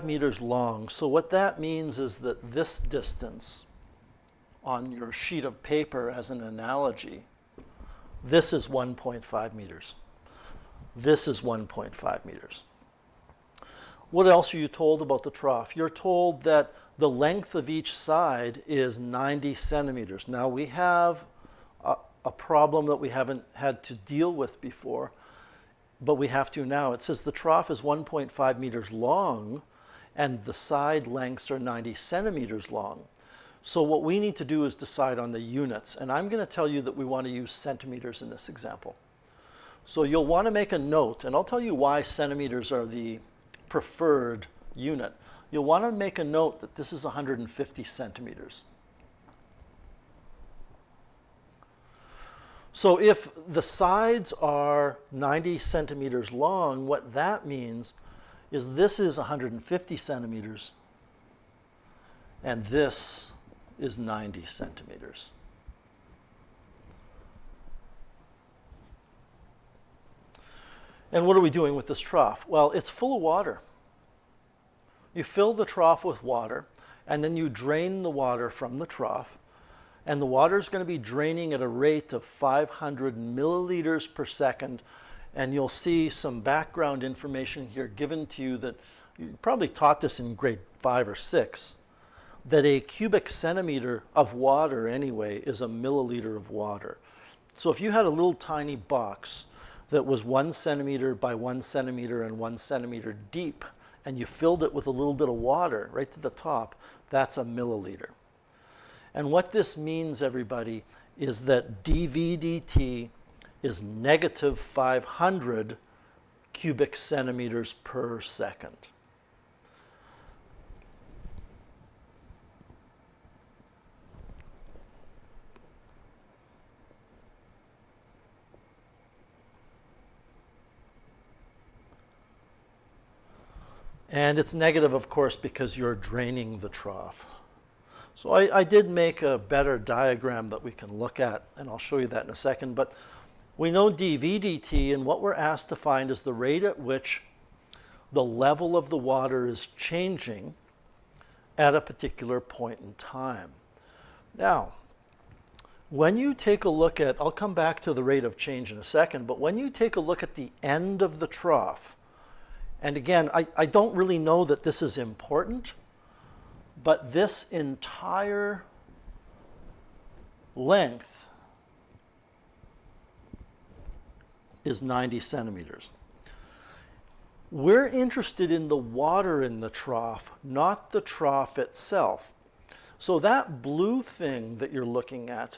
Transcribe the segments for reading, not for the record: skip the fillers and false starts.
meters long. So what that means is that this distance on your sheet of paper, as an analogy, this is 1.5 meters. This is 1.5 meters. What else are you told about the trough? You're told that the length of each side is 90 centimeters. Now we have a problem that we haven't had to deal with before, but we have to now. It says the trough is 1.5 meters long and the side lengths are 90 centimeters long. So what we need to do is decide on the units, and I'm going to tell you that we want to use centimeters in this example. So you'll want to make a note, and I'll tell you why centimeters are the preferred unit. You'll want to make a note that this is 150 centimeters. So if the sides are 90 centimeters long, what that means is this is 150 centimeters and this is 90 centimeters. And what are we doing with this trough? Well, it's full of water. You fill the trough with water and then you drain the water from the trough. And the water is going to be draining at a rate of 500 milliliters per second. And you'll see some background information here given to you that you probably taught this in grade 5 or 6, that a cubic centimeter of water anyway is a milliliter of water. So if you had a little tiny box that was 1 centimeter by 1 centimeter and 1 centimeter deep, and you filled it with a little bit of water right to the top, that's a milliliter. And what this means, everybody, is that dV dt is negative 500 cubic centimeters per second. And it's negative, of course, because you're draining the trough. So I did make a better diagram that we can look at, and I'll show you that in a second. But we know dV dt, and what we're asked to find is the rate at which the level of the water is changing at a particular point in time. Now, when you take a look at, I'll come back to the rate of change in a second, but when you take a look at the end of the trough, and again, I don't really know that this is important, but this entire length is 90 centimeters. We're interested in the water in the trough, not the trough itself. So that blue thing that you're looking at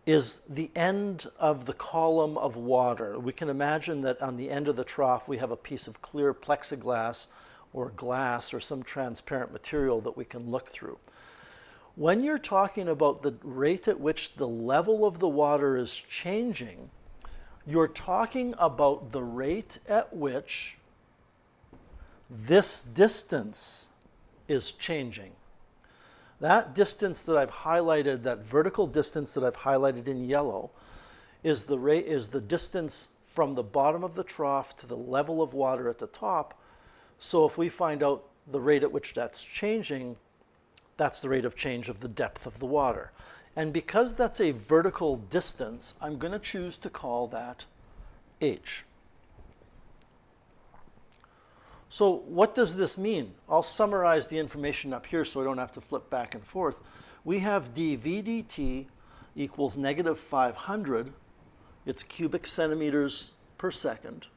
is the end of the column of water. We can imagine that on the end of the trough we have a piece of clear plexiglass or glass or some transparent material that we can look through. When you're talking about the rate at which the level of the water is changing, you're talking about the rate at which this distance is changing. That distance that I've highlighted, that vertical distance that I've highlighted in yellow, is the distance from the bottom of the trough to the level of water at the top. So if we find out the rate at which that's changing, that's the rate of change of the depth of the water. And because that's a vertical distance, I'm going to choose to call that h. So what does this mean? I'll summarize the information up here so I don't have to flip back and forth. We have dV dt equals negative 500. It's cubic centimeters per second.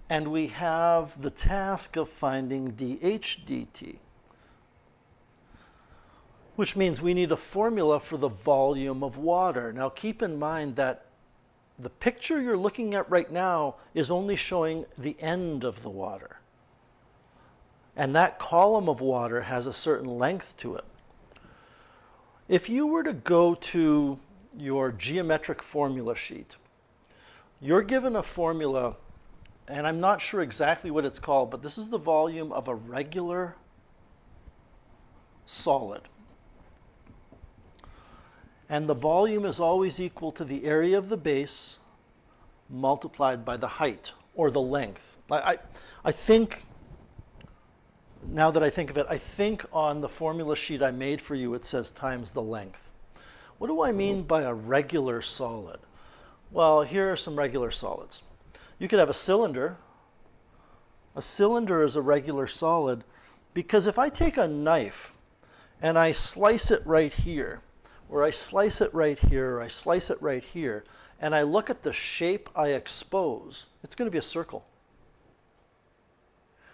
And we have the task of finding dH dt, which means we need a formula for the volume of water. Now keep in mind that the picture you're looking at right now is only showing the end of the water. And that column of water has a certain length to it. If you were to go to your geometric formula sheet, you're given a formula, and I'm not sure exactly what it's called, but this is the volume of a regular solid. And the volume is always equal to the area of the base multiplied by the height or the length. I think now that I think of it, I think on the formula sheet I made for you it says times the length. What do I mean by a regular solid? Well, here are some regular solids. You could have a cylinder. A cylinder is a regular solid because if I take a knife and I slice it right here, or I slice it right here, or I slice it right here, and I look at the shape I expose, it's going to be a circle.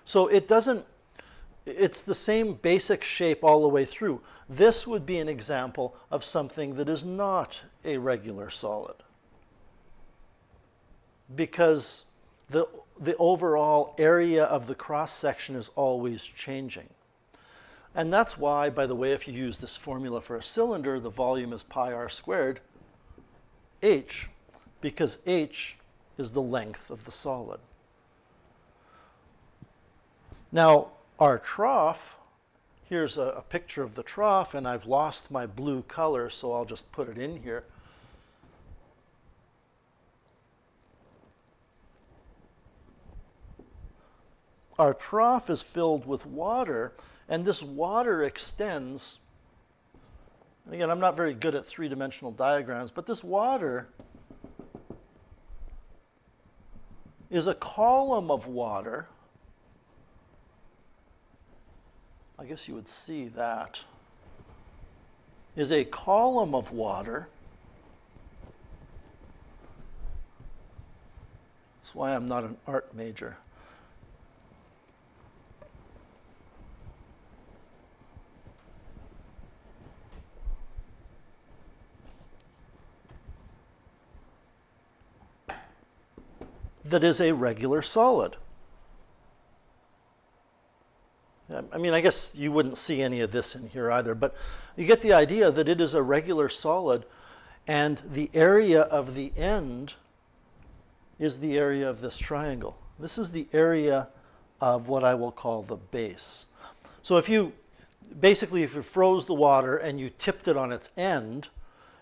So it's the same basic shape all the way through. This would be an example of something that is not a regular solid, because the overall area of the cross section is always changing. And that's why, by the way, if you use this formula for a cylinder, the volume is pi r squared h, because h is the length of the solid. Now, our trough, here's a picture of the trough, and I've lost my blue color, so I'll just put it in here. Our trough is filled with water, and this water extends. And again, I'm not very good at three-dimensional diagrams, but this water is a column of water. I guess you would see that. Is a column of water. That's why I'm not an art major. That is a regular solid. I mean, I guess you wouldn't see any of this in here either, but you get the idea that it is a regular solid, and the area of the end is the area of this triangle. This is the area of what I will call the base. So if you froze the water and you tipped it on its end,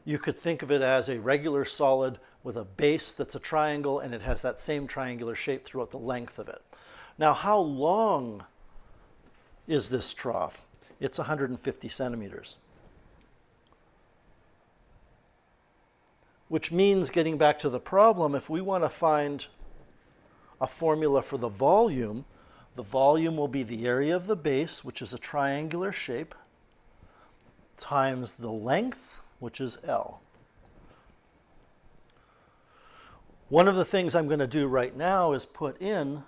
you could think of it as a regular solid with a base that's a triangle, and it has that same triangular shape throughout the length of it. Now, how long is this trough? It's 150 centimeters. Which means, getting back to the problem, if we want to find a formula for the volume will be the area of the base, which is a triangular shape, times the length, which is L. One of the things I'm going to do right now is put in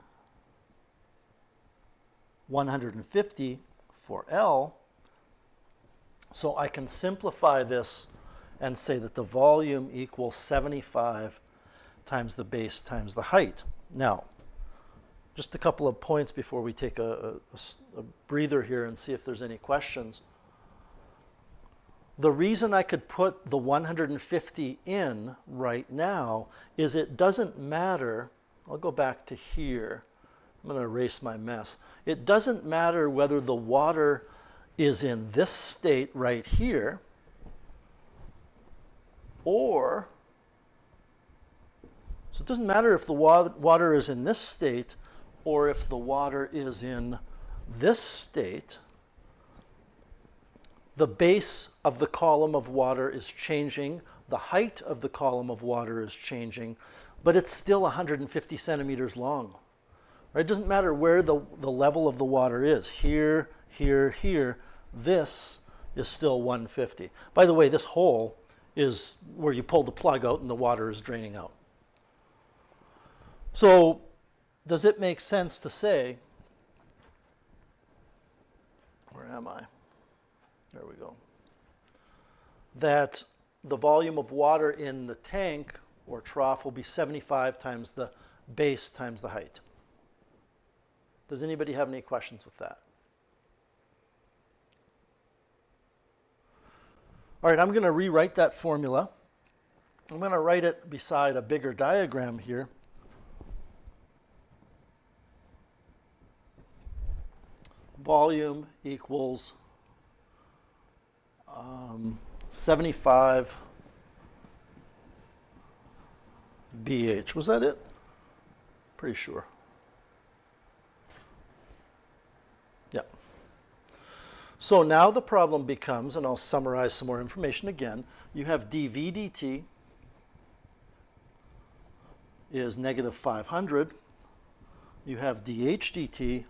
150 for L, so I can simplify this and say that the volume equals 75 times the base times the height. Now, just a couple of points before we take a breather here and see if there's any questions. The reason I could put the 150 in right now is it doesn't matter. I'll go back to here. I'm going to erase my mess. It doesn't matter whether the water is in this state right here, or, so it doesn't matter if the water is in this state or if the water is in this state. The base of the column of water is changing, the height of the column of water is changing, but it's still 150 centimeters long. Right? It doesn't matter where the level of the water is. Here, here, here. This is still 150. By the way, this hole is where you pull the plug out and the water is draining out. So, does it make sense to say, where am I? There we go. That the volume of water in the tank or trough will be 75 times the base times the height. Does anybody have any questions with that? All right, I'm going to rewrite that formula. I'm going to write it beside a bigger diagram here. Volume equals 75 BH. Was that it? Pretty sure. Yeah. So now the problem becomes, and I'll summarize some more information again, you have dv dt is negative 500. You have dh dt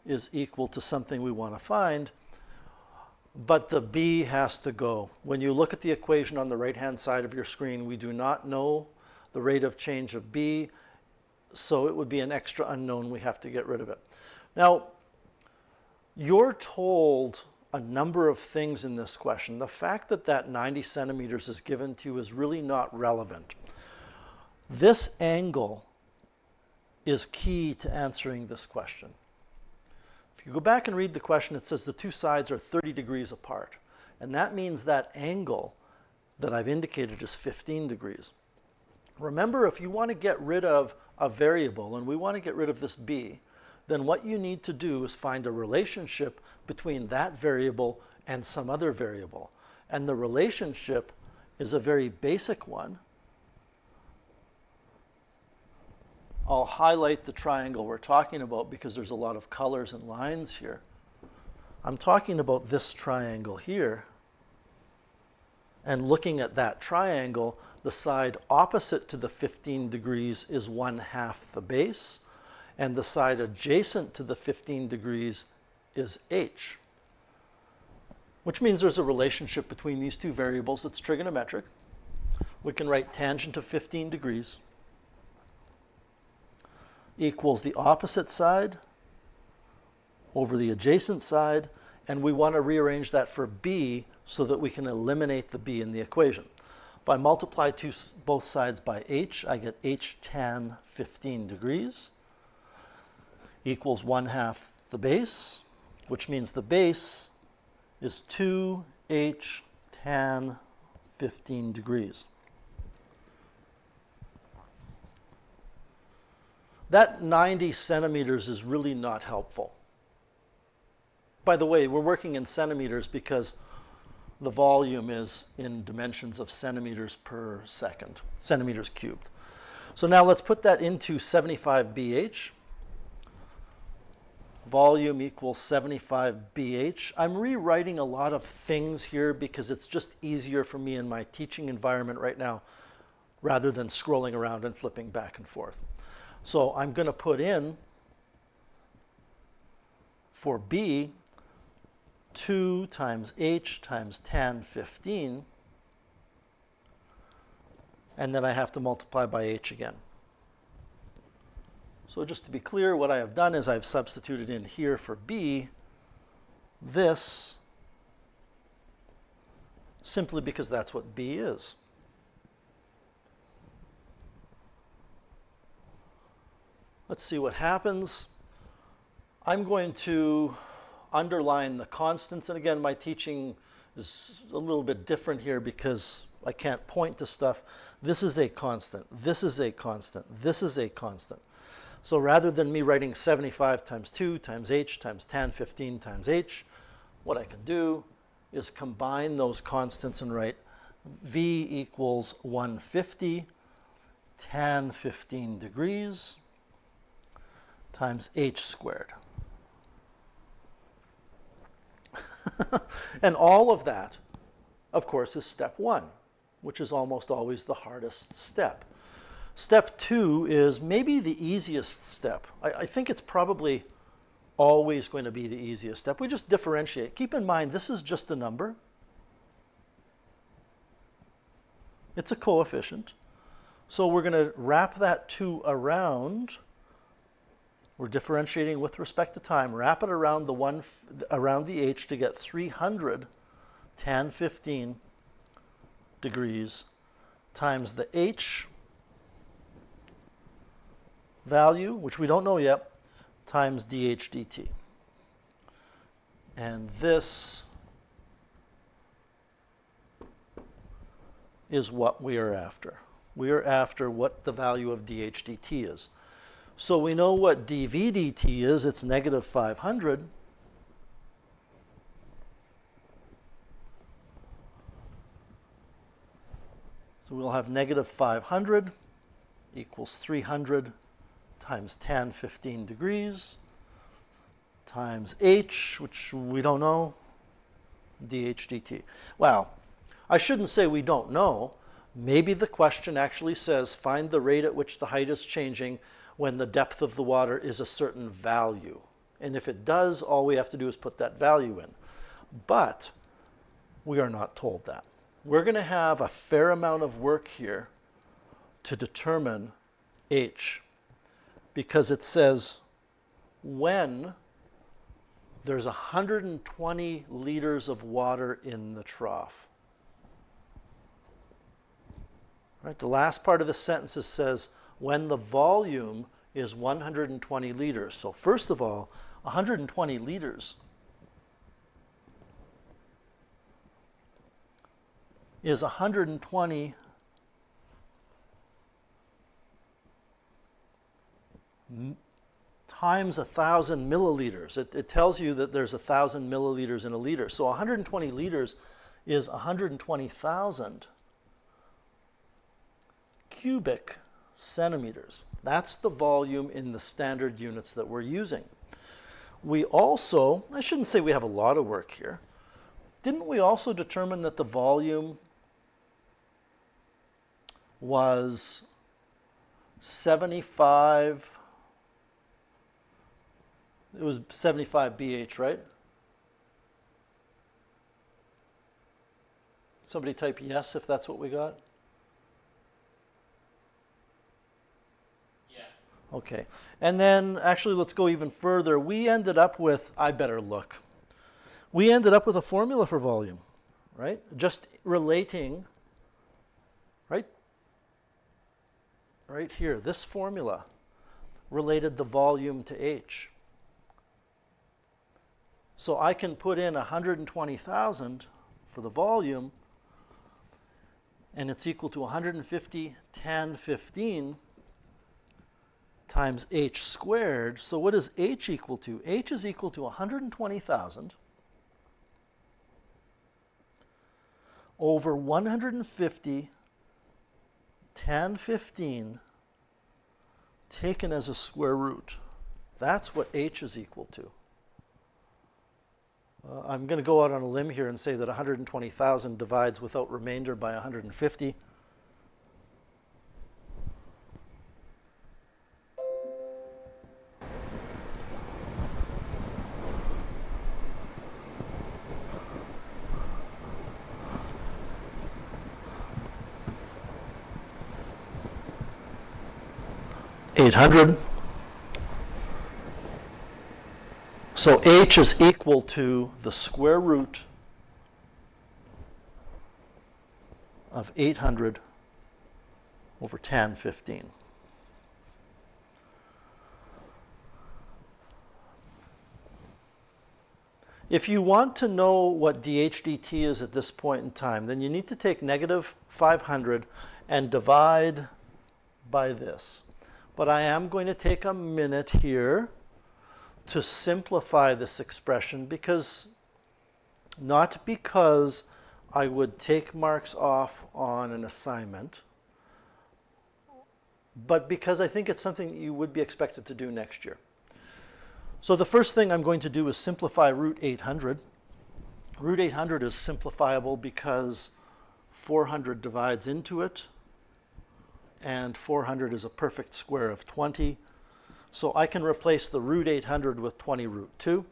is equal to something we want to find, but the b has to go. When you look at the equation on the right-hand side of your screen, we do not know the rate of change of b, so it would be an extra unknown. We have to get rid of it. Now, you're told a number of things in this question. The fact that that 90 centimeters is given to you is really not relevant. This angle is key to answering this question. If you go back and read the question, it says the two sides are 30 degrees apart. And that means that angle that I've indicated is 15 degrees. Remember, if you want to get rid of a variable, and we want to get rid of this b, then what you need to do is find a relationship between that variable and some other variable. And the relationship is a very basic one. I'll highlight the triangle we're talking about because there's a lot of colors and lines here. I'm talking about this triangle here. And looking at that triangle, the side opposite to the 15 degrees is 1/2 the base, and the side adjacent to the 15 degrees is h, which means there's a relationship between these two variables that's trigonometric. We can write tangent of 15 degrees equals the opposite side over the adjacent side, and we want to rearrange that for b so that we can eliminate the b in the equation. If I multiply both sides by h, I get h tan 15 degrees equals 1/2 the base, which means the base is 2h tan 15 degrees. That 90 centimeters is really not helpful. By the way, we're working in centimeters because the volume is in dimensions of centimeters per second, centimeters cubed. So now let's put that into 75 BH. Volume equals 75 BH. I'm rewriting a lot of things here because it's just easier for me in my teaching environment right now rather than scrolling around and flipping back and forth. So I'm going to put in, for B, 2 times h times tan 15, and then I have to multiply by h again. So just to be clear, what I have done is I've substituted in here for B this, simply because that's what B is. Let's see what happens. I'm going to underline the constants, and again, my teaching is a little bit different here because I can't point to stuff. This is a constant, this is a constant, this is a constant. So rather than me writing 75 times 2 times h times tan 15 times h, what I can do is combine those constants and write v equals 150 tan 15 degrees times h squared. And all of that, of course, is step 1, which is almost always the hardest step. Step 2 is maybe the easiest step. I think it's probably always going to be the easiest step. We just differentiate. Keep in mind, this is just a number. It's a coefficient. So we're going to wrap that 2 around. We're differentiating with respect to time. Wrap it around around the h to get 300 tan 15 degrees times the h value, which we don't know yet, times dh dt. And this is what we are after. We are after what the value of dh dt is. So we know what dv dt is. It's negative 500. So we'll have negative 500 equals 300 times tan 15 degrees times h, which we don't know, dh dt. Well, I shouldn't say we don't know. Maybe the question actually says find the rate at which the height is changing when the depth of the water is a certain value. And if it does, all we have to do is put that value in. But we are not told that. We're going to have a fair amount of work here to determine h, because it says when there's 120 liters of water in the trough. Right, the last part of the sentence says when the volume is 120 liters. So first of all, 120 liters is 120 times 1,000 milliliters. It tells you that there's 1,000 milliliters in a liter. So 120 liters is 120,000 cubic centimeters. That's the volume in the standard units that we're using. We also, I shouldn't say we have a lot of work here. Didn't we also determine that the volume was 75, it was 75 BH, right? Somebody type yes if that's what we got. Okay, and then actually let's go even further. We ended up with, I better look. We ended up with a formula for volume, right? Just relating, right here, this formula related the volume to h. So I can put in 120,000 for the volume, and it's equal to 150, 10, 15 times h squared. So what is h equal to? H is equal to 120,000 over 150, 10, 15 taken as a square root. That's what h is equal to. I'm going to go out on a limb here and say that 120,000 divides without remainder by 150. $800. So h is equal to the square root of 800 over 10, 15. If you want to know what dH dt is at this point in time, then you need to take negative 500 and divide by this. But I am going to take a minute here to simplify this expression, not because I would take marks off on an assignment, but because I think it's something that you would be expected to do next year. So the first thing I'm going to do is simplify root 800. Root 800 is simplifiable because 400 divides into it, and 400 is a perfect square of 20. So I can replace the root 800 with 20 root 2.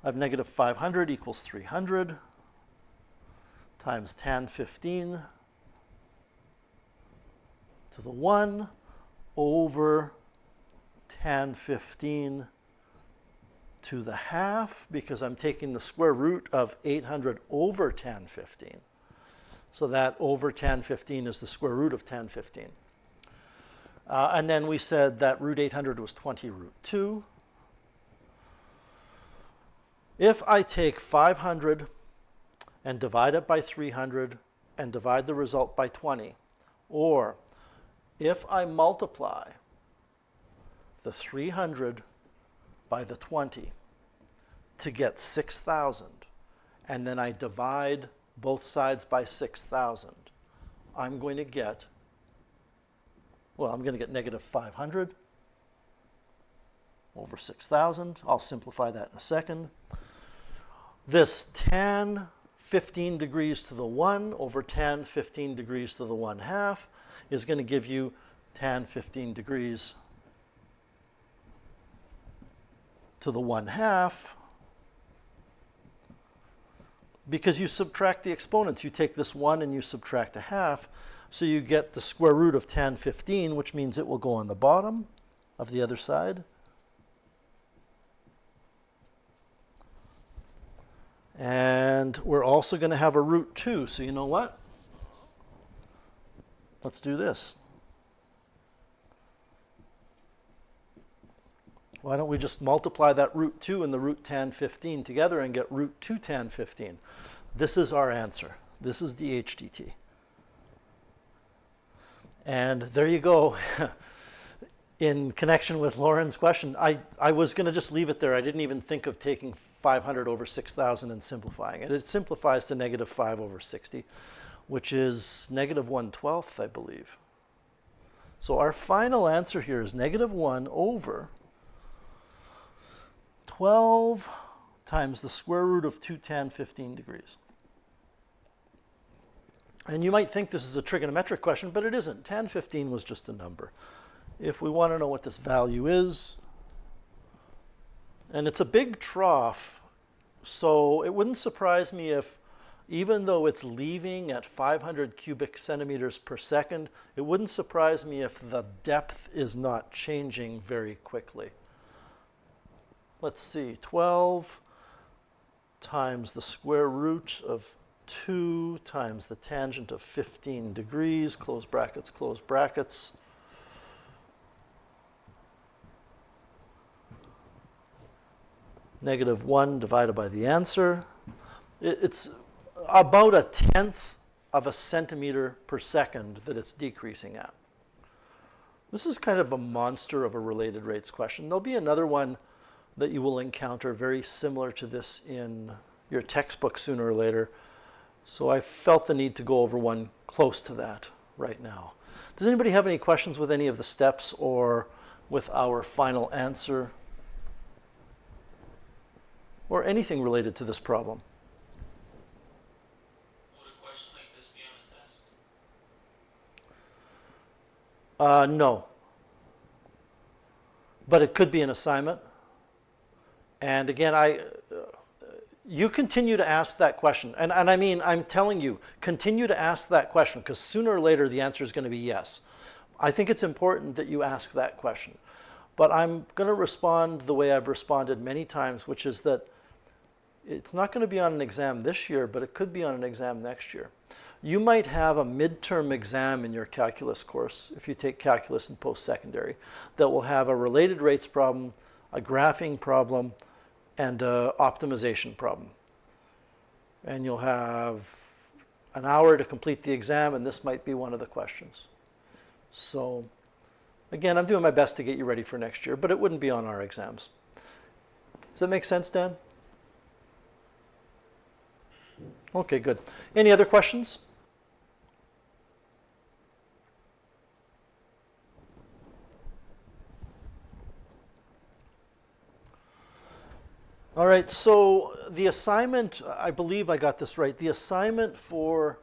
I have negative 500 equals 300 times tan 15 to the 1 over tan 15 to the half, because I'm taking the square root of 800 over tan 15. So that over tan 15 is the square root of tan 15. And then we said that root 800 was 20 root 2. If I take 500 and divide it by 300 and divide the result by 20, or if I multiply the 300 by the 20 to get 6,000, and then I divide both sides by 6,000, I'm going to get, Well, I'm going to get negative 500 over 6,000. I'll simplify that in a second. This tan 15 degrees to the 1 over tan 15 degrees to the 1/2 is going to give you tan 15 degrees to the 1/2. Because you subtract the exponents. You take this 1 and you subtract 1/2. So you get the square root of tan 15, which means it will go on the bottom of the other side. And we're also going to have a root 2. So you know what? Let's do this. Why don't we just multiply that root 2 and the root tan 15 together and get root 2 tan 15? This is our answer. This is the HDT. And there you go. In connection with Lauren's question, I was going to just leave it there. I didn't even think of taking 500 over 6,000 and simplifying it. It simplifies to negative 5 over 60, which is negative 1/12, I believe. So our final answer here is negative 1 over 12 times the square root of 2 tan 15 degrees. And you might think this is a trigonometric question, but it isn't. Tan 15 was just a number. If we want to know what this value is, and it's a big trough, so it wouldn't surprise me if, even though it's leaving at 500 cubic centimeters per second, it wouldn't surprise me if the depth is not changing very quickly. Let's see, 12 times the square root of 2 times the tangent of 15 degrees, close brackets, close brackets. Negative 1 divided by the answer. It's about 1/10 of a centimeter per second that it's decreasing at. This is kind of a monster of a related rates question. There'll be another one that you will encounter very similar to this in your textbook sooner or later. So I felt the need to go over one close to that right now. Does anybody have any questions with any of the steps or with our final answer? Or anything related to this problem? Would a question like this be on a test? No. But it could be an assignment. And again, you continue to ask that question. And I mean, I'm telling you, continue to ask that question, because sooner or later the answer is going to be yes. I think it's important that you ask that question. But I'm going to respond the way I've responded many times, which is that it's not going to be on an exam this year, but it could be on an exam next year. You might have a midterm exam in your calculus course, if you take calculus in post-secondary, that will have a related rates problem, a graphing problem, and an optimization problem. And you'll have an hour to complete the exam, and this might be one of the questions. So again, I'm doing my best to get you ready for next year, but it wouldn't be on our exams. Does that make sense, Dan? Okay, good. Any other questions? All right, so the assignment, I believe I got this right. The assignment for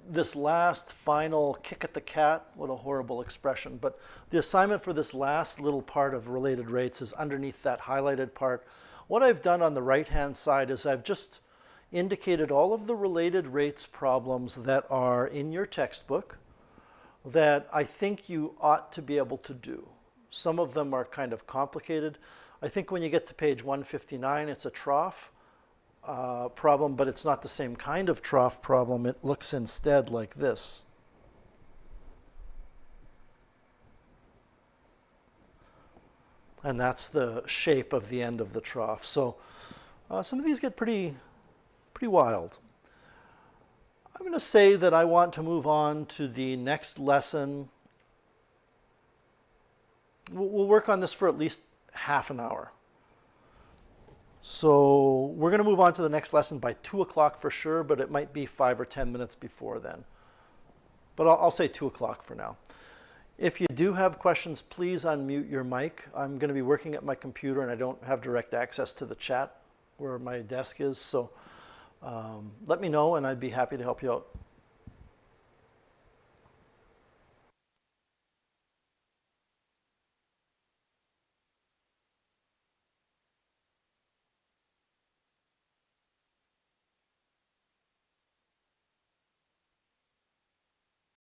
this last final kick at the cat, what a horrible expression, but the assignment for this last little part of related rates is underneath that highlighted part. What I've done on the right-hand side is I've just indicated all of the related rates problems that are in your textbook that I think you ought to be able to do. Some of them are kind of complicated. I think when you get to page 159, it's a trough problem, but it's not the same kind of trough problem. It looks instead like this. And that's the shape of the end of the trough. So some of these get pretty wild. I'm going to say that I want to move on to the next lesson. We'll work on this for at least half an hour. So we're going to move on to the next lesson by 2 o'clock for sure, but it might be 5 or 10 minutes before then. But I'll say 2 o'clock for now. If you do have questions, please unmute your mic. I'm going to be working at my computer and I don't have direct access to the chat where my desk is, so let me know and I'd be happy to help you out.